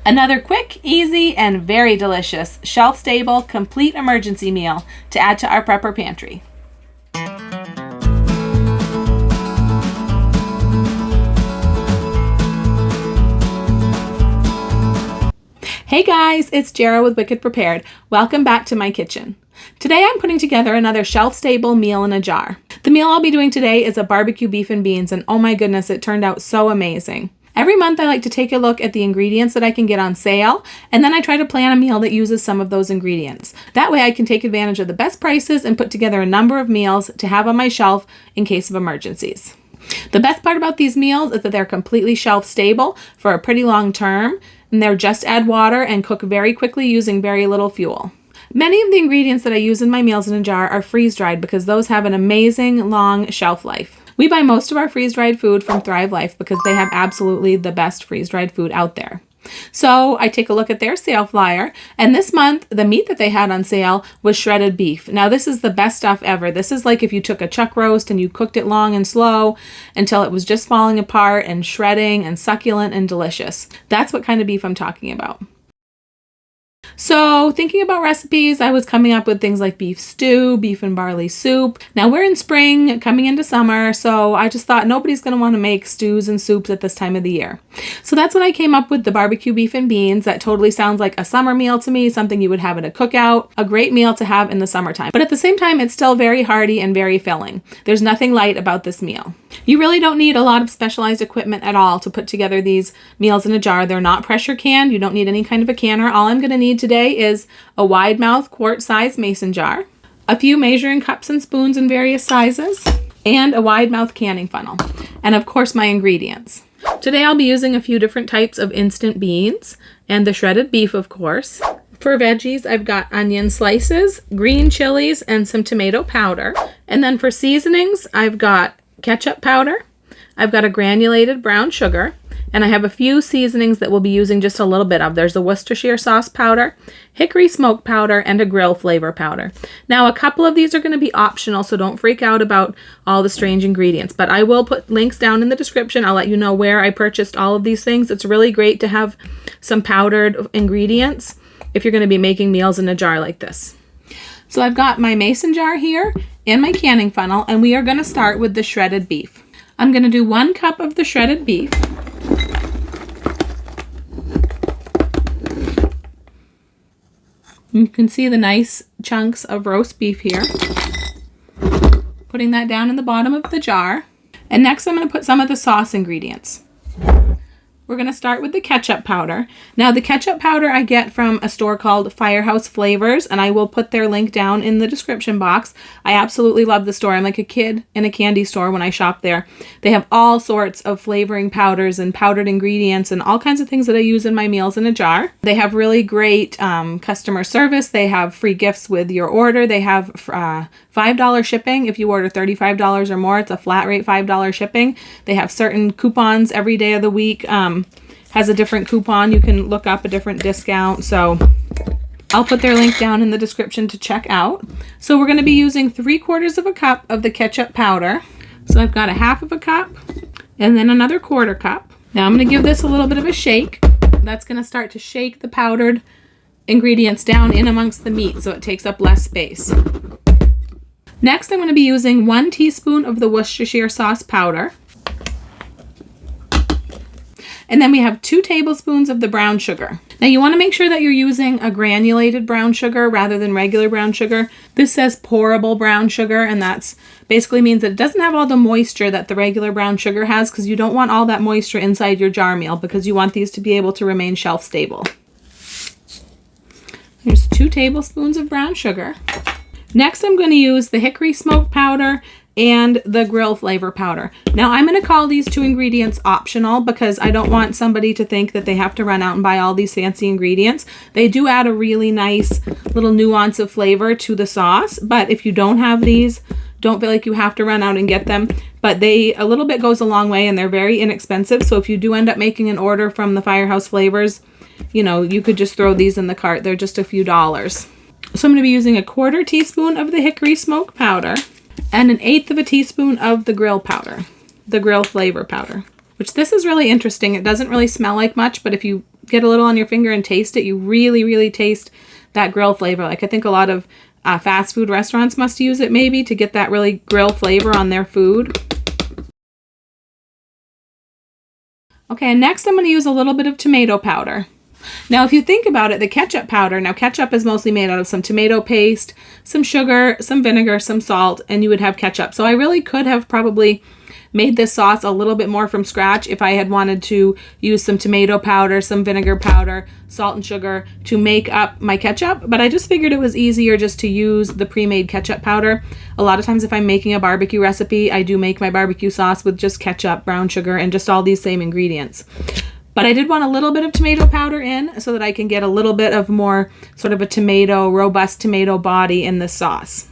Another quick, easy, and very delicious, shelf-stable, complete emergency meal to add to our prepper pantry. Hey guys, it's Jara with Wicked Prepared. Welcome back to my kitchen. Today I'm putting together another shelf-stable meal in a jar. The meal I'll be doing today is a barbecue beef and beans, and oh my goodness, it turned out so amazing. Every month I like to take a look at the ingredients that I can get on sale, and then I try to plan a meal that uses some of those ingredients. That way I can take advantage of the best prices and put together a number of meals to have on my shelf in case of emergencies. The best part about these meals is that they're completely shelf-stable for a pretty long term, and they're just add water and cook very quickly using very little fuel. Many of the ingredients that I use in my meals in a jar are freeze-dried because those have an amazing long shelf life. We buy most of our freeze-dried food from Thrive Life because they have absolutely the best freeze-dried food out there. So I take a look at their sale flyer, and this month the meat that they had on sale was shredded beef. Now this is the best stuff ever. This is like if you took a chuck roast and you cooked it long and slow until it was just falling apart and shredding and succulent and delicious. That's what kind of beef I'm talking about. So thinking about recipes, I was coming up with things like beef stew, beef and barley soup. Now we're in spring, coming into summer, so I just thought nobody's going to want to make stews and soups at this time of the year. So that's when I came up with the barbecue beef and beans. That totally sounds like a summer meal to me, something you would have at a cookout, a great meal to have in the summertime. But at the same time, it's still very hearty and very filling. There's nothing light about this meal. You really don't need a lot of specialized equipment at all to put together these meals in a jar. They're not pressure canned. You don't need any kind of a canner. All I'm going to need today is a wide mouth quart size mason jar, a few measuring cups and spoons in various sizes, and a wide mouth canning funnel. And of course my ingredients. Today I'll be using a few different types of instant beans and the shredded beef, of course. For veggies, I've got onion slices, green chilies, and some tomato powder. And then for seasonings, I've got ketchup powder, I've got a granulated brown sugar, and I have a few seasonings that we'll be using just a little bit of. There's a Worcestershire sauce powder, hickory smoke powder, and a grill flavor powder. Now, a couple of these are going to be optional, so don't freak out about all the strange ingredients, but I will put links down in the description. I'll let you know where I purchased all of these things. It's really great to have some powdered ingredients if you're going to be making meals in a jar like this. So I've got my mason jar here and my canning funnel, and we are going to start with the shredded beef. I'm going to do 1 cup of the shredded beef. You can see the nice chunks of roast beef here. Putting that down in the bottom of the jar. And next I'm going to put some of the sauce ingredients. We're going to start with the ketchup powder. Now the ketchup powder I get from a store called Firehouse Flavors, and I will put their link down in the description box. I absolutely love the store. I'm like a kid in a candy store when I shop there. They have all sorts of flavoring powders and powdered ingredients and all kinds of things that I use in my meals in a jar. They have really great customer service. They have free gifts with your order. They have $5 shipping. If you order $35 or more, it's a flat rate $5 shipping. They have certain coupons every day of the week. Has a different coupon. You can look up a different discount. So I'll put their link down in the description to check out. So we're going to be using 3/4 of a cup of the ketchup powder. So I've got a 1/2 cup and then another 1/4 cup. Now I'm going to give this a little bit of a shake. That's going to start to shake the powdered ingredients down in amongst the meat so it takes up less space. Next, I'm going to be using 1 teaspoon of the Worcestershire sauce powder. And then we have 2 tablespoons of the brown sugar. Now you want to make sure that you're using a granulated brown sugar rather than regular brown sugar. This says pourable brown sugar, and that's basically means that it doesn't have all the moisture that the regular brown sugar has, because you don't want all that moisture inside your jar meal because you want these to be able to remain shelf stable. Here's 2 tablespoons of brown sugar. Next, I'm going to use the hickory smoke powder and the grill flavor powder. Now I'm going to call these 2 ingredients optional because I don't want somebody to think that they have to run out and buy all these fancy ingredients. They do add a really nice little nuance of flavor to the sauce, but if you don't have these, don't feel like you have to run out and get them. But a little bit goes a long way, and they're very inexpensive. So if you do end up making an order from the Firehouse Flavors, you know, you could just throw these in the cart. They're just a few dollars. So I'm going to be using a 1/4 teaspoon of the hickory smoke powder and 1/8 teaspoon of the grill powder, the grill flavor powder, which this is really interesting. It doesn't really smell like much, but if you get a little on your finger and taste it, you really, really taste that grill flavor. Like I think a lot of fast food restaurants must use it maybe to get that really grill flavor on their food. Okay, and next I'm going to use a little bit of tomato powder. Now, if you think about it, the ketchup powder, now ketchup is mostly made out of some tomato paste, some sugar, some vinegar, some salt, and you would have ketchup. So I really could have probably made this sauce a little bit more from scratch if I had wanted to use some tomato powder, some vinegar powder, salt and sugar to make up my ketchup, but I just figured it was easier just to use the pre-made ketchup powder. A lot of times if I'm making a barbecue recipe, I do make my barbecue sauce with just ketchup, brown sugar, and just all these same ingredients. But I did want a little bit of tomato powder in so that I can get a little bit of more sort of a tomato, robust tomato body in this sauce.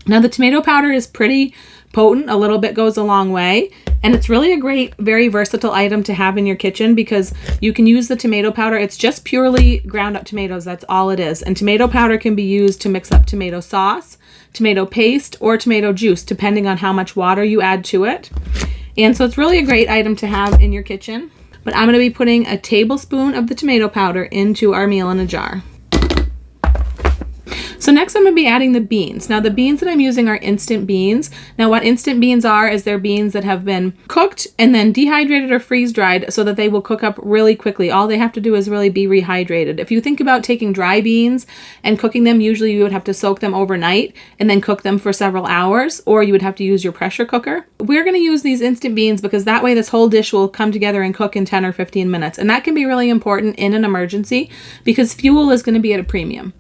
Now the tomato powder is pretty potent. A little bit goes a long way. And it's really a great, very versatile item to have in your kitchen because you can use the tomato powder. It's just purely ground up tomatoes. That's all it is. And tomato powder can be used to mix up tomato sauce, tomato paste, or tomato juice, depending on how much water you add to it. And so it's really a great item to have in your kitchen. But I'm going to be putting a tablespoon of the tomato powder into our meal in a jar. So next I'm going to be adding the beans. Now the beans that I'm using are instant beans. Now what instant beans are is they're beans that have been cooked and then dehydrated or freeze dried so that they will cook up really quickly. All they have to do is really be rehydrated. If you think about taking dry beans and cooking them, usually you would have to soak them overnight and then cook them for several hours, or you would have to use your pressure cooker. We're going to use these instant beans because that way this whole dish will come together and cook in 10 or 15 minutes. And that can be really important in an emergency because fuel is going to be at a premium.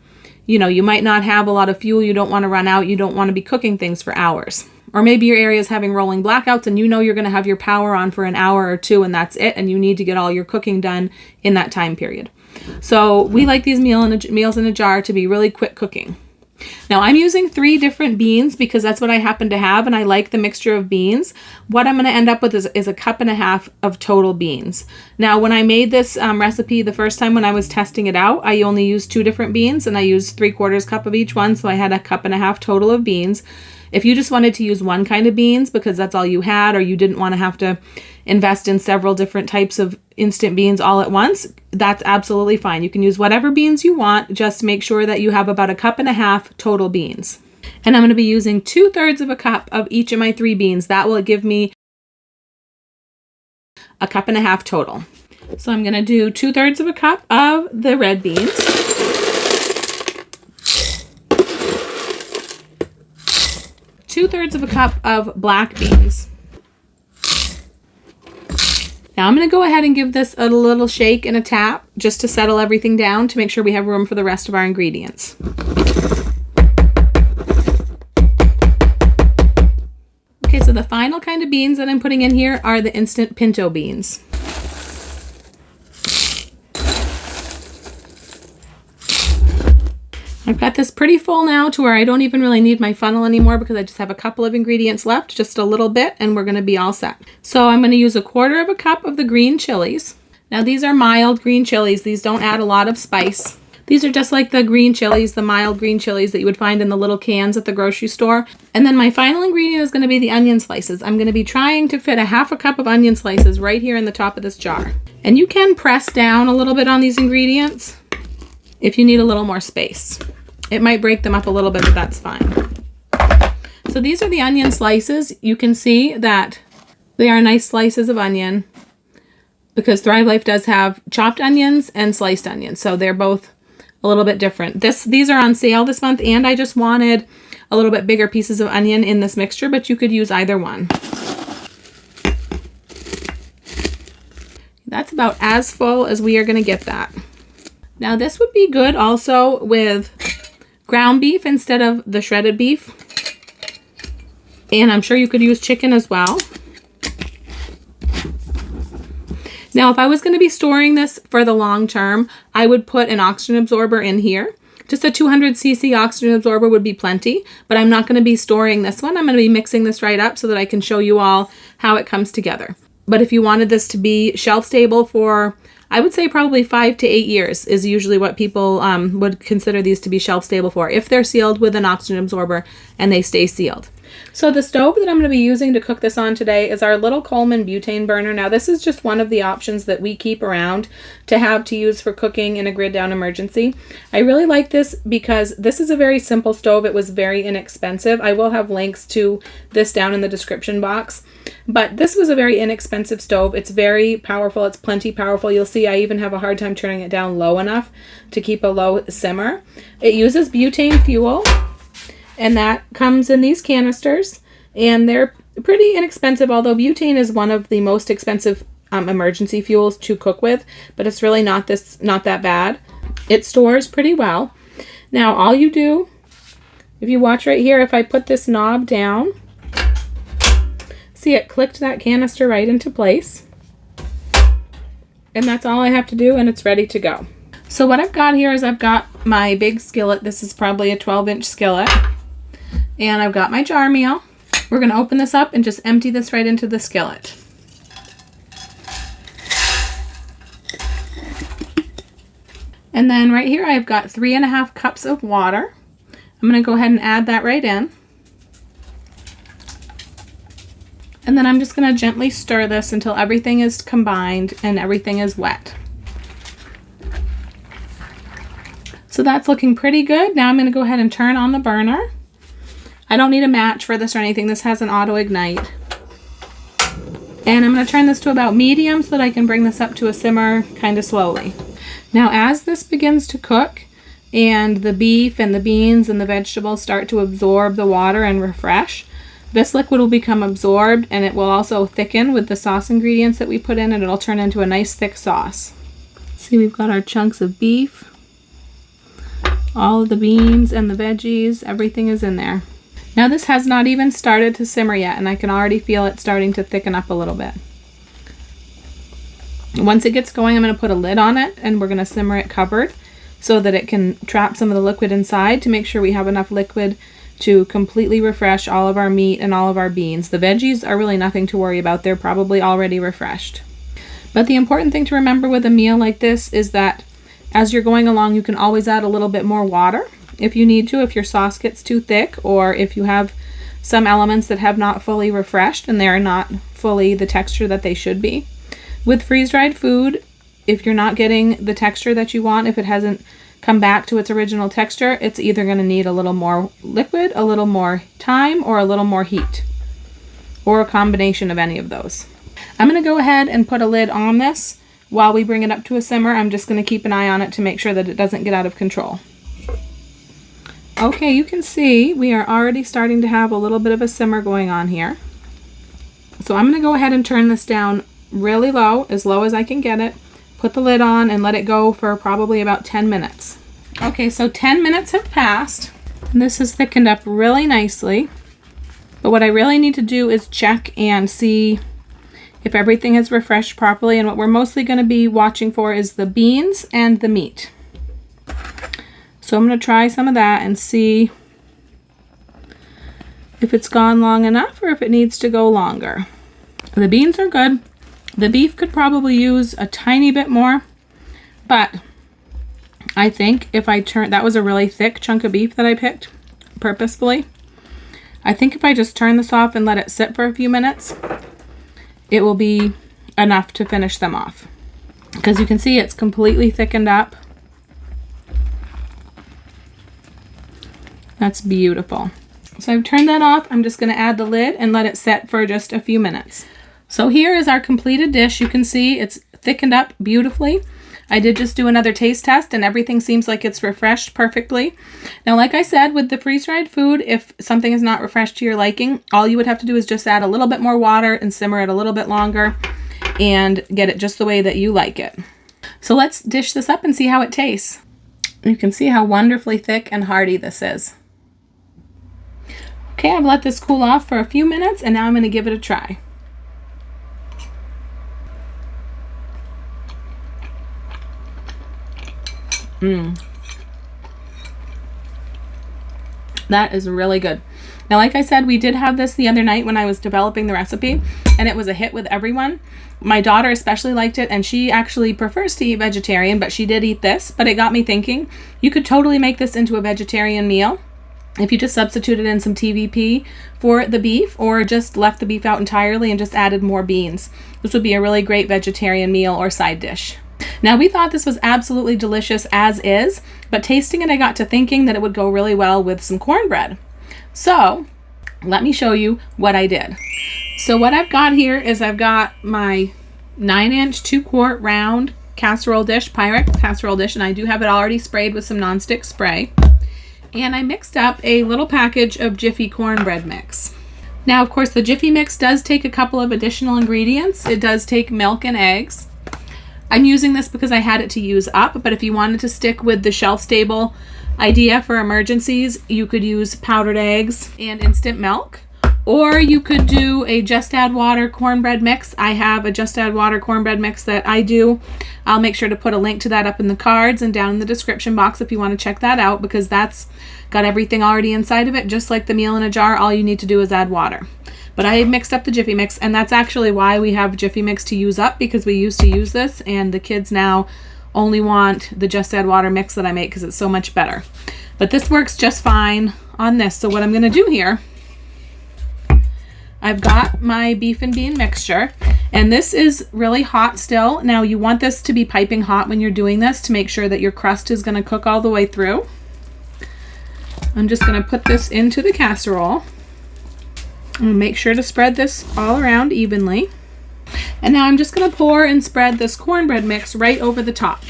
You know, you might not have a lot of fuel, you don't want to run out, you don't want to be cooking things for hours. Or maybe your area is having rolling blackouts and you know you're going to have your power on for an hour or two and that's it, and you need to get all your cooking done in that time period. So we like these meals in a jar to be really quick cooking. Now I'm using 3 different beans because that's what I happen to have and I like the mixture of beans. What I'm going to end up with is 1.5 cups of total beans. Now when I made this recipe the first time when I was testing it out, I only used 2 different beans and I used 3/4 cup of each one, so I had 1.5 cups total of beans. If you just wanted to use one kind of beans because that's all you had, or you didn't want to have to invest in several different types of instant beans all at once, that's absolutely fine. You can use whatever beans you want, just make sure that you have about 1.5 cups total beans. And I'm going to be using 2/3 cup of each of my 3 beans. That will give me 1.5 cups total. So I'm going to do 2/3 cup of the red beans. 2/3 cup of black beans. Now I'm going to go ahead and give this a little shake and a tap just to settle everything down to make sure we have room for the rest of our ingredients. Okay, so the final kind of beans that I'm putting in here are the instant pinto beans. I've got this pretty full now to where I don't even really need my funnel anymore because I just have a couple of ingredients left, just a little bit, and we're going to be all set. So I'm going to use 1/4 cup of the green chilies. Now these are mild green chilies. These don't add a lot of spice. These are just like the green chilies, the mild green chilies that you would find in the little cans at the grocery store. And then my final ingredient is going to be the onion slices. I'm going to be trying to fit 1/2 cup of onion slices right here in the top of this jar. And you can press down a little bit on these ingredients if you need a little more space. It might break them up a little bit, but that's fine. So these are the onion slices. You can see that they are nice slices of onion because Thrive Life does have chopped onions and sliced onions. So they're both a little bit different. These are on sale this month, and I just wanted a little bit bigger pieces of onion in this mixture, but you could use either one. That's about as full as we are going to get that. Now this would be good also with ground beef instead of the shredded beef. And I'm sure you could use chicken as well. Now, if I was going to be storing this for the long term, I would put an oxygen absorber in here. Just a 200cc oxygen absorber would be plenty, but I'm not going to be storing this one. I'm going to be mixing this right up so that I can show you all how it comes together. But if you wanted this to be shelf stable for, I would say probably 5 to 8 years is usually what people would consider these to be shelf stable for, if they're sealed with an oxygen absorber and they stay sealed. So the stove that I'm going to be using to cook this on today is our little Coleman butane burner. Now this is just one of the options that we keep around to have to use for cooking in a grid down emergency. I really like this because this is a very simple stove. It was very inexpensive. I will have links to this down in the description box. But this was a very inexpensive stove. It's very powerful. It's plenty powerful. You'll see I even have a hard time turning it down low enough to keep a low simmer. It uses butane fuel, and that comes in these canisters, and they're pretty inexpensive, although butane is one of the most expensive emergency fuels to cook with, but it's really not that bad. It stores pretty well. Now all you do, if you watch right here, if I put this knob down, see, it clicked that canister right into place. And that's all I have to do, and it's ready to go. So what I've got here is I've got my big skillet. This is probably a 12-inch skillet. And I've got my jar meal. We're going to open this up and just empty this right into the skillet. And then right here I've got 3.5 cups of water. I'm going to go ahead and add that right in. And then I'm just going to gently stir this until everything is combined and everything is wet. So that's looking pretty good. Now I'm going to go ahead and turn on the burner. I don't need a match for this or anything. This has an auto ignite. And I'm going to turn this to about medium so that I can bring this up to a simmer kind of slowly. Now as this begins to cook and the beef and the beans and the vegetables start to absorb the water and refresh, this liquid will become absorbed, and it will also thicken with the sauce ingredients that we put in, and it'll turn into a nice thick sauce. See, we've got our chunks of beef, all of the beans and the veggies, everything is in there. Now this has not even started to simmer yet, and I can already feel it starting to thicken up a little bit. Once it gets going, I'm going to put a lid on it, and we're going to simmer it covered so that it can trap some of the liquid inside to make sure we have enough liquid to completely refresh all of our meat and all of our beans. The veggies are really nothing to worry about. They're probably already refreshed. But the important thing to remember with a meal like this is that as you're going along, you can always add a little bit more water if you need to, if your sauce gets too thick, or if you have some elements that have not fully refreshed and they're not fully the texture that they should be. With freeze-dried food, if you're not getting the texture that you want, if it hasn't come back to its original texture, it's either going to need a little more liquid, a little more time, or a little more heat, or a combination of any of those. I'm going to go ahead and put a lid on this while we bring it up to a simmer. I'm just going to keep an eye on it to make sure that it doesn't get out of control. Okay, you can see we are already starting to have a little bit of a simmer going on here. So I'm going to go ahead and turn this down really low as I can get it. Put the lid on and let it go for probably about 10 minutes. Okay, so 10 minutes have passed, and this has thickened up really nicely. But what I really need to do is check and see if everything has refreshed properly, and what we're mostly going to be watching for is the beans and the meat. So I'm going to try some of that and see if it's gone long enough or if it needs to go longer. The beans are good. The beef could probably use a tiny bit more, but I think if I turn, that was a really thick chunk of beef that I picked purposefully. I think if I just turn this off and let it sit for a few minutes, it will be enough to finish them off. Because you can see it's completely thickened up. That's beautiful. So I've turned that off. I'm just going to add the lid and let it set for just a few minutes. So here is our completed dish. You can see it's thickened up beautifully. I did just do another taste test and everything seems like it's refreshed perfectly. Now, like I said, with the freeze-dried food, if something is not refreshed to your liking, all you would have to do is just add a little bit more water and simmer it a little bit longer and get it just the way that you like it. So let's dish this up and see how it tastes. You can see how wonderfully thick and hearty this is. Okay, I've let this cool off for a few minutes and now I'm going to give it a try. That is really good. Now, like I said, we did have this the other night when I was developing the recipe, and it was a hit with everyone. My daughter especially liked it, and she actually prefers to eat vegetarian, but she did eat this. But it got me thinking, you could totally make this into a vegetarian meal. if you just substituted in some TVP for the beef, or just left the beef out entirely and just added more beans. This would be a really great vegetarian meal or side dish. Now, we thought this was absolutely delicious as is, but tasting it, I got to thinking that it would go really well with some cornbread. So let me show you what I did. So what I've got here is I've got my 9-inch 2-quart round casserole dish, Pyrex casserole dish, and I do have it already sprayed with some nonstick spray. And I mixed up a little package of Jiffy cornbread mix. Now, of course, the Jiffy mix does take a couple of additional ingredients. It does take milk and eggs. I'm using this because I had it to use up, but if you wanted to stick with the shelf-stable idea for emergencies, you could use powdered eggs and instant milk, or you could do a just add water cornbread mix. I have a just add water cornbread mix that I do. I'll make sure to put a link to that up in the cards and down in the description box if you want to check that out, because that's got everything already inside of it. Just like the meal in a jar, all you need to do is add water. But I mixed up the Jiffy mix, and that's actually why we have Jiffy mix to use up, because we used to use this, and the kids now only want the just add water mix that I make because it's so much better. But this works just fine on this. So what I'm going to do here, I've got my beef and bean mixture, and this is really hot still. Now, you want this to be piping hot when you're doing this to make sure that your crust is going to cook all the way through. I'm just going to put this into the casserole. And make sure to spread this all around evenly. And now I'm just going to pour and spread this cornbread mix right over the top.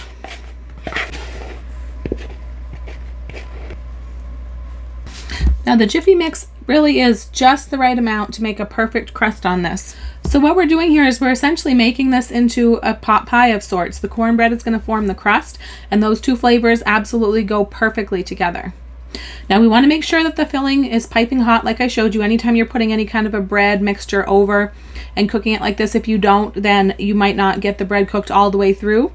Now, the Jiffy mix really is just the right amount to make a perfect crust on this. So what we're doing here is we're essentially making this into a pot pie of sorts. The cornbread is going to form the crust, and those two flavors absolutely go perfectly together. Now, we want to make sure that the filling is piping hot like I showed you. Anytime you're putting any kind of a bread mixture over and cooking it like this, if you don't, then you might not get the bread cooked all the way through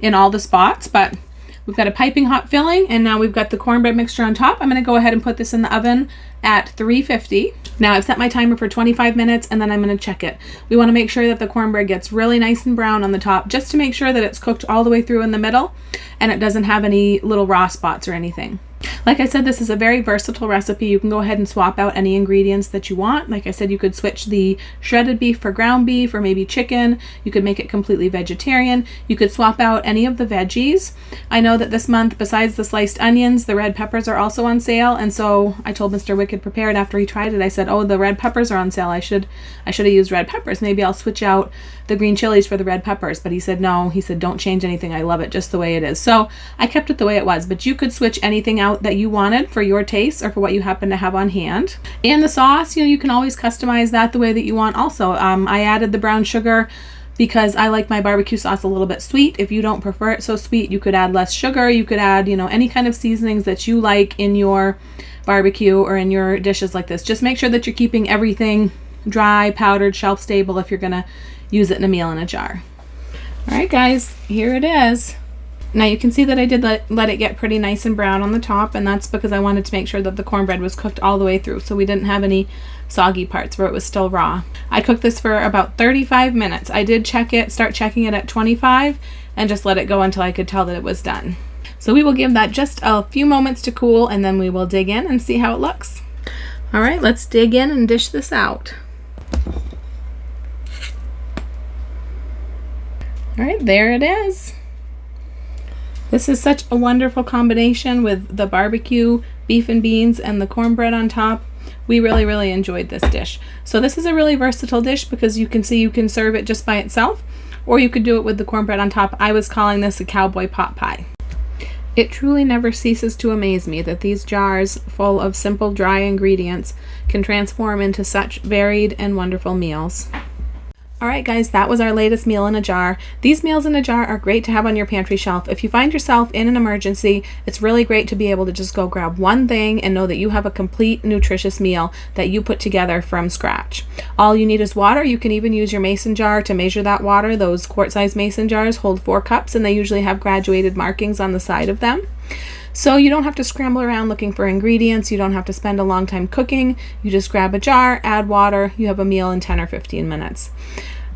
in all the spots. But we've got a piping hot filling, and now we've got the cornbread mixture on top. I'm going to go ahead and put this in the oven at 350. Now, I've set my timer for 25 minutes, and then I'm going to check it. We want to make sure that the cornbread gets really nice and brown on the top, just to make sure that it's cooked all the way through in the middle and it doesn't have any little raw spots or anything. Like I said, this is a very versatile recipe. You can go ahead and swap out any ingredients that you want. Like I said, you could switch the shredded beef for ground beef or maybe chicken. You could make it completely vegetarian. You could swap out any of the veggies. I know that this month, besides the sliced onions, the red peppers are also on sale. And so I told Mr. Wicked Prepared after he tried it, I said, oh, the red peppers are on sale. I should have used red peppers. Maybe I'll switch out the green chilies for the red peppers. But he said, no, he said, don't change anything. I love it just the way it is. So I kept it the way it was, but you could switch anything out that you wanted for your taste or for what you happen to have on hand. And the sauce, you can always customize that the way that you want also. I added the brown sugar because I like my barbecue sauce a little bit sweet. If you don't prefer it so sweet, you could add less sugar. You could add, any kind of seasonings that you like in your barbecue or in your dishes like this. Just make sure that you're keeping everything dry, powdered, shelf stable if you're gonna use it in a meal in a jar. All right, guys, here it is. Now you can see that I did let it get pretty nice and brown on the top, and that's because I wanted to make sure that the cornbread was cooked all the way through, so we didn't have any soggy parts where it was still raw. I cooked this for about 35 minutes. I did start checking it at 25, and just let it go until I could tell that it was done. So we will give that just a few moments to cool, and then we will dig in and see how it looks. All right, let's dig in and dish this out. All right, there it is. This is such a wonderful combination with the barbecue beef and beans and the cornbread on top. We really, really enjoyed this dish. So this is a really versatile dish because you can see you can serve it just by itself, or you could do it with the cornbread on top. I was calling this a cowboy pot pie. It truly never ceases to amaze me that these jars full of simple, dry ingredients can transform into such varied and wonderful meals. All right, guys, that was our latest meal in a jar. These meals in a jar are great to have on your pantry shelf. If you find yourself in an emergency, it's really great to be able to just go grab one thing and know that you have a complete nutritious meal that you put together from scratch. All you need is water. You can even use your mason jar to measure that water. Those quart-sized mason jars hold 4 cups, and they usually have graduated markings on the side of them. So you don't have to scramble around looking for ingredients. You don't have to spend a long time cooking. You just grab a jar, add water, you have a meal in 10 or 15 minutes.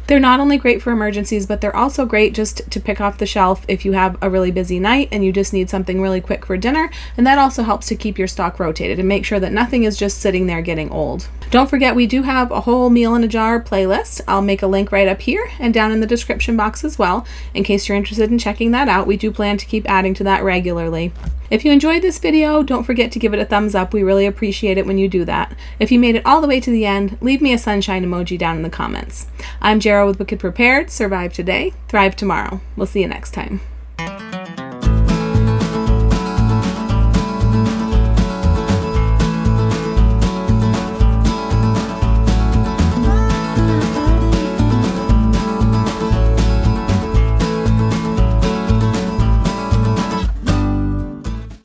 They're not only great for emergencies, but they're also great just to pick off the shelf if you have a really busy night and you just need something really quick for dinner. And that also helps to keep your stock rotated and make sure that nothing is just sitting there getting old. Don't forget, we do have a whole meal in a jar playlist. I'll make a link right up here and down in the description box as well, in case you're interested in checking that out. We do plan to keep adding to that regularly. If you enjoyed this video, don't forget to give it a thumbs up. We really appreciate it when you do that. If you made it all the way to the end, leave me a sunshine emoji down in the comments. I'm Jera with Wicked Prepared. Survive today, thrive tomorrow. We'll see you next time.